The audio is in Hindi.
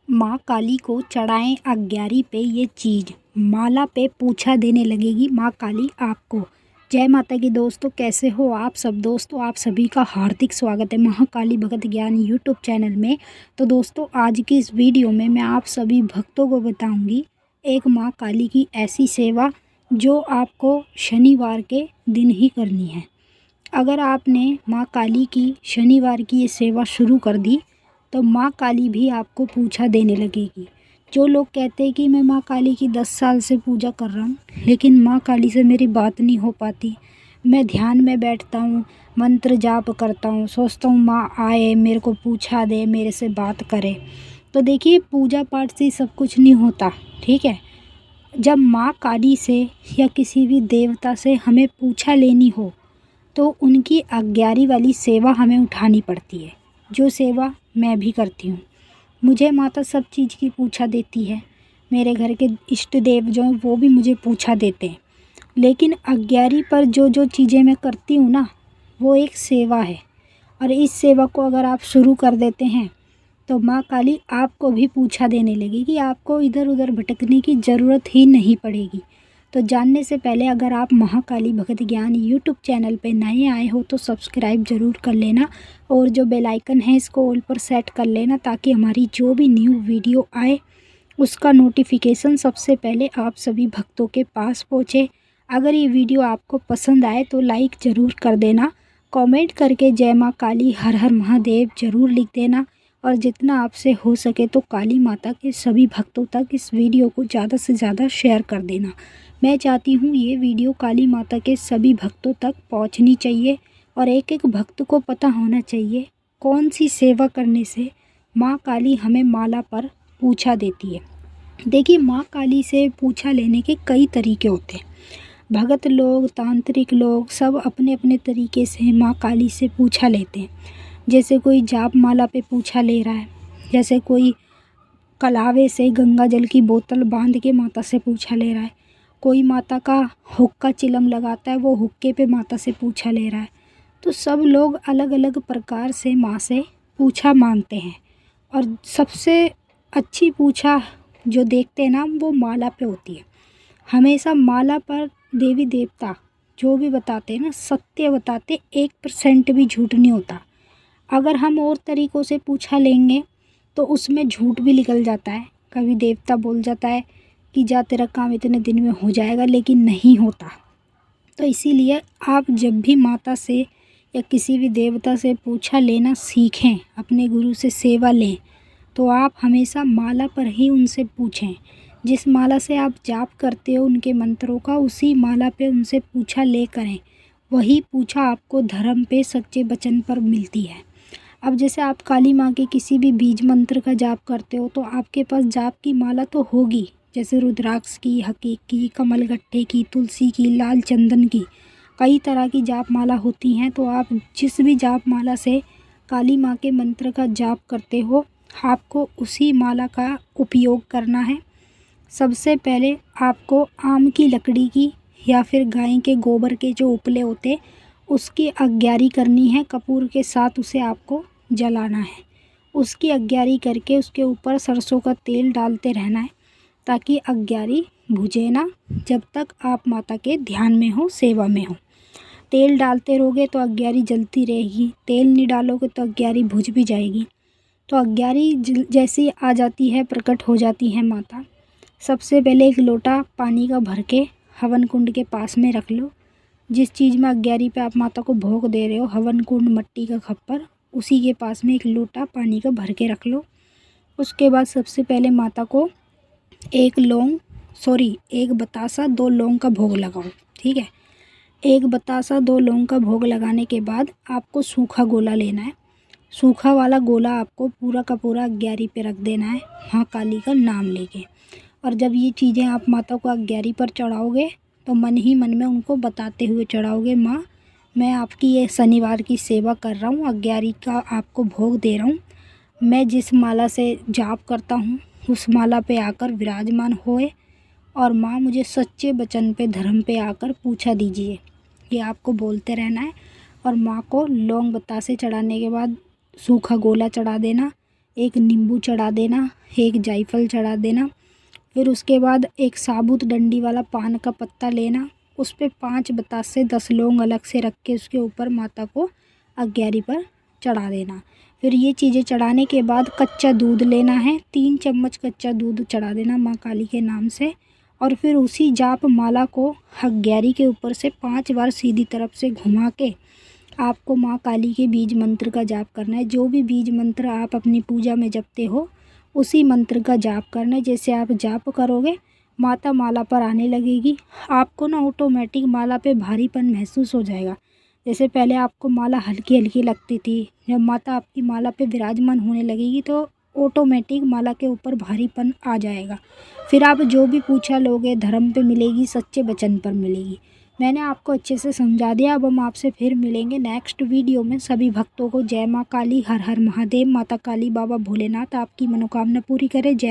माँ काली को चढ़ाएं अग्यारी पे ये चीज़, माला पे पूछा देने लगेगी माँ काली आपको। जय माता की दोस्तों, कैसे हो आप सब दोस्तों। आप सभी का हार्दिक स्वागत है महाकाली भगत ज्ञान यूट्यूब चैनल में। तो दोस्तों, आज की इस वीडियो में मैं आप सभी भक्तों को बताऊंगी एक माँ काली की ऐसी सेवा जो आपको शनिवार के दिन ही करनी है। अगर आपने माँ काली की शनिवार की ये सेवा शुरू कर दी तो माँ काली भी आपको पूछा देने लगेगी। जो लोग कहते हैं कि मैं माँ काली की 10 साल से पूजा कर रहा हूँ लेकिन माँ काली से मेरी बात नहीं हो पाती, मैं ध्यान में बैठता हूँ, मंत्र जाप करता हूँ, सोचता हूँ माँ आए, मेरे को पूछा दे, मेरे से बात करे। तो देखिए, पूजा पाठ से सब कुछ नहीं होता, ठीक है। जब माँ काली से या किसी भी देवता से हमें पूछा लेनी हो तो उनकी अग्यारी वाली सेवा हमें उठानी पड़ती है, जो सेवा मैं भी करती हूँ। मुझे माता सब चीज़ की पूछा देती है, मेरे घर के इष्ट देव जो हैं वो भी मुझे पूछा देते हैं। लेकिन अग्यारी पर जो जो चीज़ें मैं करती हूँ ना, वो एक सेवा है। और इस सेवा को अगर आप शुरू कर देते हैं तो माँ काली आपको भी पूछा देने लगेगी, आपको इधर उधर भटकने की ज़रूरत ही नहीं पड़ेगी। तो जानने से पहले अगर आप महाकाली भगत ज्ञान यूट्यूब चैनल पे नए आए हो तो सब्सक्राइब ज़रूर कर लेना, और जो बेल आइकन है इसको ऑल पर सेट कर लेना, ताकि हमारी जो भी न्यू वीडियो आए उसका नोटिफिकेशन सबसे पहले आप सभी भक्तों के पास पहुँचे। अगर ये वीडियो आपको पसंद आए तो लाइक ज़रूर कर देना, कमेंट करके जय माँ काली हर हर महादेव ज़रूर लिख देना, और जितना आपसे हो सके तो काली माता के सभी भक्तों तक इस वीडियो को ज़्यादा से ज़्यादा शेयर कर देना। मैं चाहती हूँ ये वीडियो काली माता के सभी भक्तों तक पहुँचनी चाहिए, और एक एक भक्त को पता होना चाहिए कौन सी सेवा करने से माँ काली हमें माला पर पूछा देती है। देखिए, माँ काली से पूछा लेने के कई तरीके होते हैं। भगत लोग, तांत्रिक लोग सब अपने अपने तरीके से माँ काली से पूछा लेते हैं। जैसे कोई जाप माला पे पूछा ले रहा है, जैसे कोई कलावे से गंगा जल की बोतल बांध के माता से पूछा ले रहा है, कोई माता का हुक्का चिलम लगाता है, वो हुक्के पे माता से पूछा ले रहा है। तो सब लोग अलग अलग प्रकार से माँ से पूछा मांगते हैं, और सबसे अच्छी पूछा जो देखते हैं ना, वो माला पे होती है। हमेशा माला पर देवी देवता जो भी बताते हैं ना, सत्य बताते, 1% भी झूठ नहीं होता। अगर हम और तरीक़ों से पूछा लेंगे तो उसमें झूठ भी निकल जाता है। कभी देवता बोल जाता है कि जा तेरा काम इतने दिन में हो जाएगा, लेकिन नहीं होता। तो इसीलिए आप जब भी माता से या किसी भी देवता से पूछा लेना सीखें, अपने गुरु से सेवा लें, तो आप हमेशा माला पर ही उनसे पूछें। जिस माला से आप जाप करते हो उनके मंत्रों का, उसी माला पे उनसे पूछा ले करें। वही पूछा आपको धर्म पे सच्चे वचन पर मिलती है। अब जैसे आप काली माँ के किसी भी बीज मंत्र का जाप करते हो तो आपके पास जाप की माला तो होगी, जैसे रुद्राक्ष की, हकीक की, कमलगट्टे की, तुलसी की, लाल चंदन की, कई तरह की जाप माला होती हैं। तो आप जिस भी जाप माला से काली माँ के मंत्र का जाप करते हो, आपको उसी माला का उपयोग करना है। सबसे पहले आपको आम की लकड़ी की या फिर गाय के गोबर के जो उपले होते उसकी अग्यारी करनी है। कपूर के साथ उसे आपको जलाना है। उसकी अग्यारी करके उसके ऊपर सरसों का तेल डालते रहना है, ताकि अग्यारी बुझे ना जब तक आप माता के ध्यान में हो, सेवा में हो। तेल डालते रहोगे तो अग्यारी जलती रहेगी, तेल नहीं डालोगे तो अग्यारी बुझ भी जाएगी। तो अग्यारी जैसी आ जाती है, प्रकट हो जाती है माता, सबसे पहले एक लोटा पानी का भर के हवन कुंड के पास में रख लो। जिस चीज़ में अग्यारी पे आप माता को भोग दे रहे हो, हवन कुंड, मिट्टी का खप्पर, उसी के पास में एक लोटा पानी का भर के रख लो। उसके बाद सबसे पहले माता को एक बतासा 2 लौंग का भोग लगाओ, ठीक है। एक बतासा 2 लौंग का भोग लगाने के बाद आपको सूखा गोला लेना है। सूखा वाला गोला आपको पूरा का पूरा अग्यारी पे रख देना है, माँ काली का नाम लेके। और जब ये चीज़ें आप माता को अग्यारी पर चढ़ाओगे तो मन ही मन में उनको बताते हुए चढ़ाओगे, माँ मैं आपकी ये शनिवार की सेवा कर रहा हूँ, अग्यारी का आपको भोग दे रहा हूँ। मैं जिस माला से जाप करता हूँ उस माला पे आकर विराजमान होए, और माँ मुझे सच्चे वचन पे, धर्म पे आकर पूछा दीजिए। ये आपको बोलते रहना है। और माँ को लौंग बतासे चढ़ाने के बाद सूखा गोला चढ़ा देना। एक नींबू चढ़ा देना, एक जायफल चढ़ा देना। फिर उसके बाद एक साबुत डंडी वाला पान का पत्ता लेना, उस पे 5 बतासे 10 लौंग अलग से रख के उसके ऊपर माता को अग्यारी पर चढ़ा देना। फिर ये चीज़ें चढ़ाने के बाद कच्चा दूध लेना है, 3 चम्मच कच्चा दूध चढ़ा देना माँ काली के नाम से। और फिर उसी जाप माला को अग्यारी के ऊपर से 5 बार सीधी तरफ से घुमा के आपको माँ काली के बीज मंत्र का जाप करना है। जो भी बीज मंत्र आप अपनी पूजा में जपते हो उसी मंत्र का जाप करना है। जैसे आप जाप करोगे माता माला पर आने लगेगी, आपको ना ऑटोमेटिक माला पे भारीपन महसूस हो जाएगा। जैसे पहले आपको माला हल्की हल्की लगती थी, जब माता आपकी माला पे विराजमान होने लगेगी तो ऑटोमेटिक माला के ऊपर भारीपन आ जाएगा। फिर आप जो भी पूछा लोगे धर्म पे मिलेगी, सच्चे वचन पर मिलेगी। मैंने आपको अच्छे से समझा दिया। अब हम आपसे फिर मिलेंगे नेक्स्ट वीडियो में। सभी भक्तों को जय माँ काली, हर हर महादेव। माता काली बाबा भोलेनाथ आपकी मनोकामना पूरी करे। जय